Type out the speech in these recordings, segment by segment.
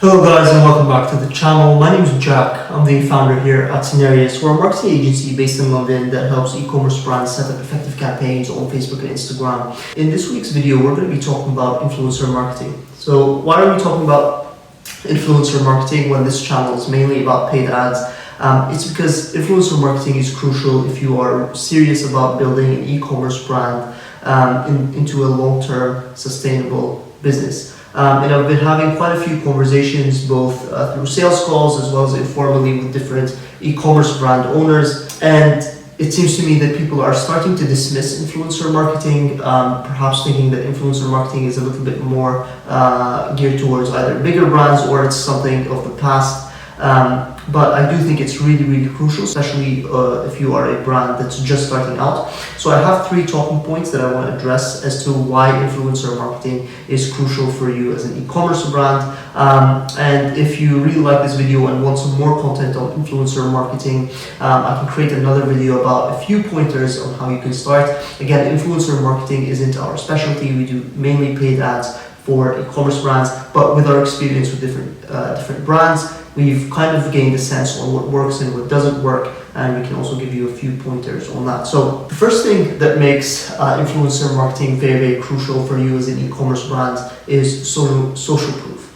Hello guys and welcome back to the channel. My name is Jack. I'm the founder here at Scenarios. We're a marketing agency based in London that helps e-commerce brands set up effective campaigns on Facebook and Instagram. In this week's video, we're going to be talking about influencer marketing. So why are we talking about influencer marketing when this channel is mainly about paid ads? It's because influencer marketing is crucial if you are serious about building an e-commerce brand into a long-term sustainable business. And I've been having quite a few conversations both through sales calls as well as informally with different e-commerce brand owners, and it seems to me that people are starting to dismiss influencer marketing, perhaps thinking that influencer marketing is a little bit more geared towards either bigger brands or it's something of the past. But I do think it's really crucial, especially if you are a brand that's just starting out. So I have 3 talking points that I want to address as to why influencer marketing is crucial for you as an e-commerce brand. And if you really like this video and want some more content on influencer marketing, I can create another video about a few pointers on how you can start. Again, influencer marketing isn't our specialty. We do mainly paid ads for e-commerce brands, but with our experience with different brands, we've kind of gained a sense on what works and what doesn't work, and we can also give you a few pointers on that. So the first thing that makes influencer marketing very crucial for you as an e-commerce brand is social proof.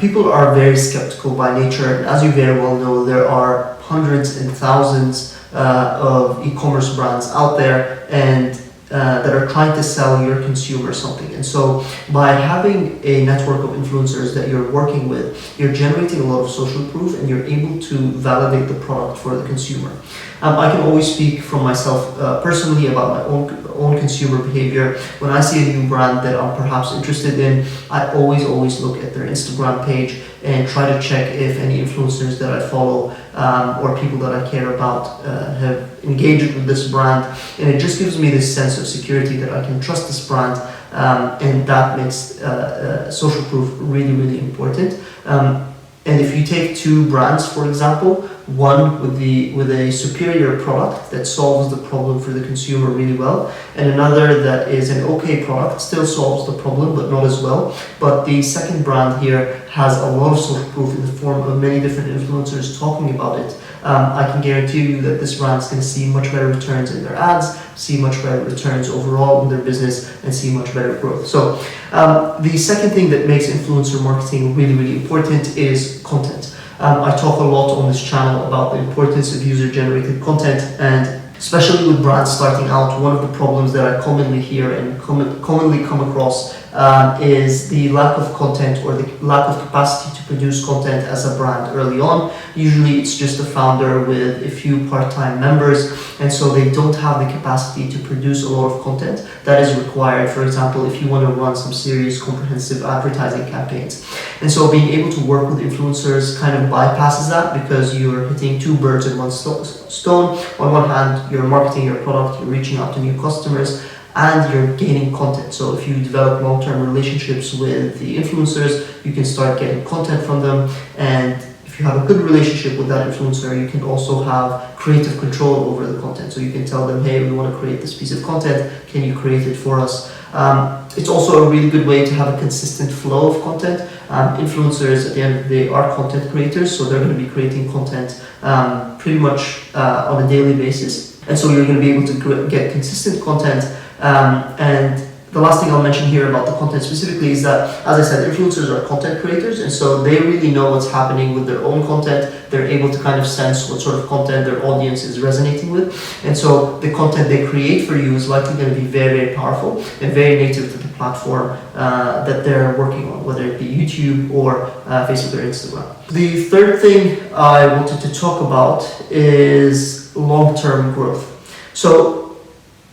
People are very skeptical by nature, and as you very well know, there are hundreds and thousands of e-commerce brands out there and that are trying to sell your consumer something. And so by having a network of influencers that you're working with, you're generating a lot of social proof and you're able to validate the product for the consumer. I can always speak from myself personally about my own consumer behavior. When I see a new brand that I'm perhaps interested in, I always look at their Instagram page and try to check if any influencers that I follow or people that I care about have engaged with this brand, and it just gives me this sense of security that I can trust this brand, and that makes social proof really important. And if you take 2 brands, for example, one with a superior product that solves the problem for the consumer really well, and another that is an okay product, still solves the problem but not as well, but the second brand here has a lot of social proof in the form of many different influencers talking about it, I can guarantee you that this brand is going to see much better returns in their ads, see much better returns overall in their business, and see much better growth. So the second thing that makes influencer marketing really important is content. I talk a lot on this channel about the importance of user-generated content, and especially with brands starting out, one of the problems that I commonly hear and commonly come across is the lack of content or the lack of capacity to produce content as a brand early on. Usually it's just a founder with a few part-time members, and so they don't have the capacity to produce a lot of content that is required, for example, if you want to run some serious comprehensive advertising campaigns. And so being able to work with influencers kind of bypasses that, because you're hitting 2 birds in one stone. On one hand, you're marketing your product, you're reaching out to new customers, and you're gaining content. So if you develop long-term relationships with the influencers, you can start getting content from them, and if you have a good relationship with that influencer, you can also have creative control over the content. So you can tell them, hey, we want to create this piece of content, can you create it for us? It's also a really good way to have a consistent flow of content. Influencers at the end of the day are content creators, so they're going to be creating content pretty much on a daily basis, and so you're going to be able to get consistent content. And the last thing I'll mention here about the content specifically is that, as I said, influencers are content creators, and so they really know what's happening with their own content. They're able to kind of sense what sort of content their audience is resonating with, and so the content they create for you is likely going to be very powerful and very native to the platform that they're working on, whether it be YouTube or Facebook or Instagram. The third thing I wanted to talk about is long-term growth. So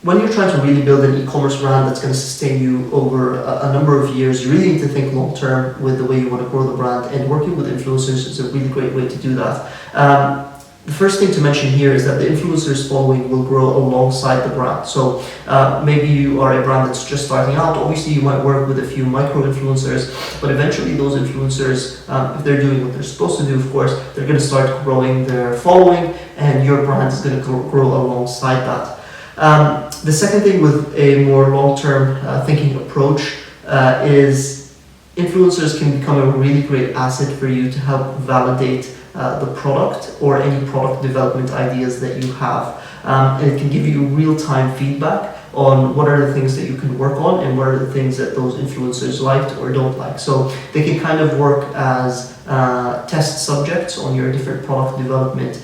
when you're trying to really build an e-commerce brand that's going to sustain you over a number of years, you really need to think long-term with the way you want to grow the brand, and working with influencers is a really great way to do that. The first thing to mention here is that the influencers following will grow alongside the brand. So maybe you are a brand that's just starting out. Obviously, you might work with a few micro-influencers, but eventually those influencers, if they're doing what they're supposed to do, of course, they're going to start growing their following, and your brand is going to grow alongside that. The second thing with a more long-term thinking approach is influencers can become a really great asset for you to help validate the product or any product development ideas that you have. And it can give you real-time feedback on what are the things that you can work on and what are the things that those influencers liked or don't like. So they can kind of work as test subjects on your different product development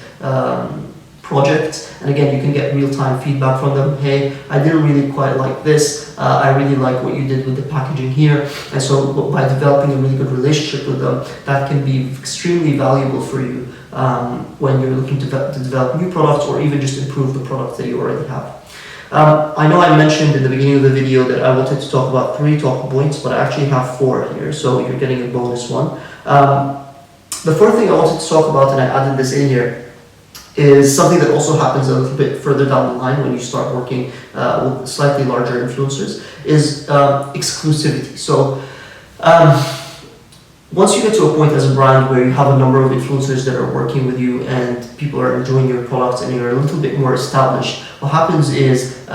projects, and again, you can get real-time feedback from them. Hey, I didn't really quite like this, I really like what you did with the packaging here. And so by developing a really good relationship with them, that can be extremely valuable for you when you're looking to develop new products or even just improve the products that you already have. I know I mentioned in the beginning of the video that I wanted to talk about 3 talking points, but I actually have 4 here, so you're getting a bonus one. The fourth thing I wanted to talk about, and I added this in here, is something that also happens a little bit further down the line when you start working with slightly larger influencers, is exclusivity. So once you get to a point as a brand where you have a number of influencers that are working with you and people are enjoying your products and you're a little bit more established, what happens is the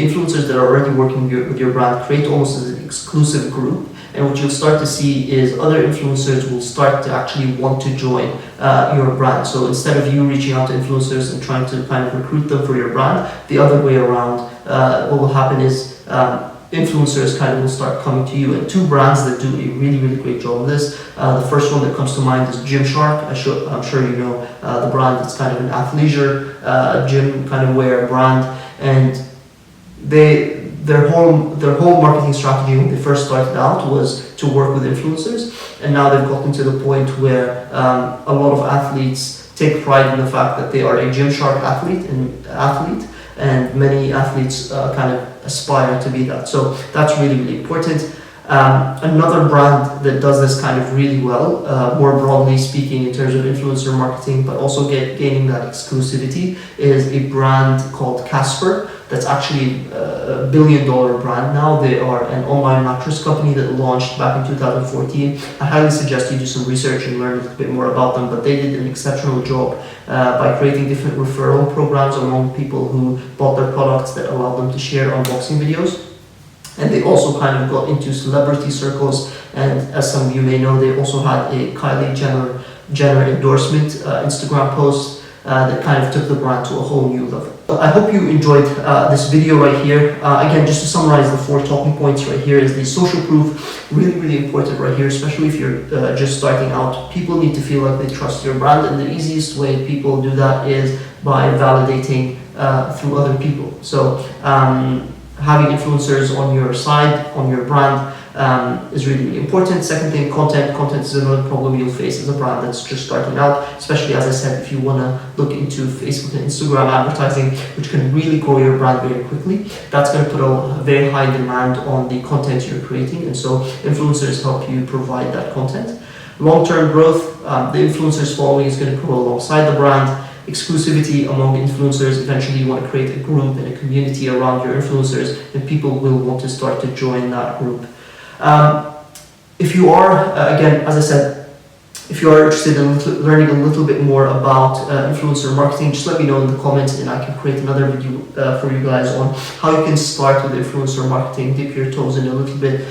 influencers that are already working with your brand create almost as an exclusive group. And what you'll start to see is other influencers will start to actually want to join your brand. So instead of you reaching out to influencers and trying to kind of recruit them for your brand, the other way around, what will happen is influencers kind of will start coming to you. And 2 brands that do a really, really great job of this. The first one that comes to mind is Gymshark. I'm sure you know the brand. It's kind of an athleisure gym kind of wear brand, and their whole marketing strategy when they first started out was to work with influencers, and now they've gotten to the point where a lot of athletes take pride in the fact that they are a Gymshark athlete, and many athletes kind of aspire to be that. So that's really, really important. Another brand that does this kind of really well, more broadly speaking in terms of influencer marketing, but also gaining that exclusivity, is a brand called Casper. That's actually a $1 billion brand now. They are an online mattress company that launched back in 2014. I highly suggest you do some research and learn a little bit more about them, but they did an exceptional job by creating different referral programs among people who bought their products that allowed them to share unboxing videos. And they also kind of got into celebrity circles, and as some of you may know, they also had a Kylie Jenner endorsement Instagram post that kind of took the brand to a whole new level. I hope you enjoyed this video right here. Again, just to summarize the 4 talking points right here is the social proof, really, really important right here, especially if you're just starting out. People need to feel like they trust your brand, and the easiest way people do that is by validating through other people. So having influencers on your side, on your brand, is really, really important. Second thing, content. Content is another problem you'll face as a brand that's just starting out, especially, as I said, if you want to look into Facebook and Instagram advertising, which can really grow your brand very quickly. That's going to put a very high demand on the content you're creating, and so influencers help you provide that content. Long-term growth, the influencers following is going to grow alongside the brand. Exclusivity among influencers. Eventually you want to create a group and a community around your influencers, and people will want to start to join that group. If you are, again, as I said, if you are interested in learning a little bit more about influencer marketing, just let me know in the comments and I can create another video for you guys on how you can start with influencer marketing, dip your toes in a little bit,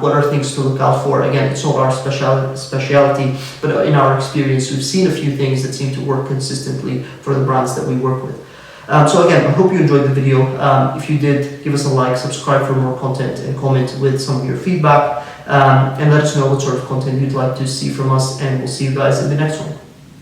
what are things to look out for. Again, it's not our specialty, but in our experience, we've seen a few things that seem to work consistently for the brands that we work with. So again, I hope you enjoyed the video. If you did, give us a like, subscribe for more content, and comment with some of your feedback. And let us know what sort of content you'd like to see from us, and we'll see you guys in the next one.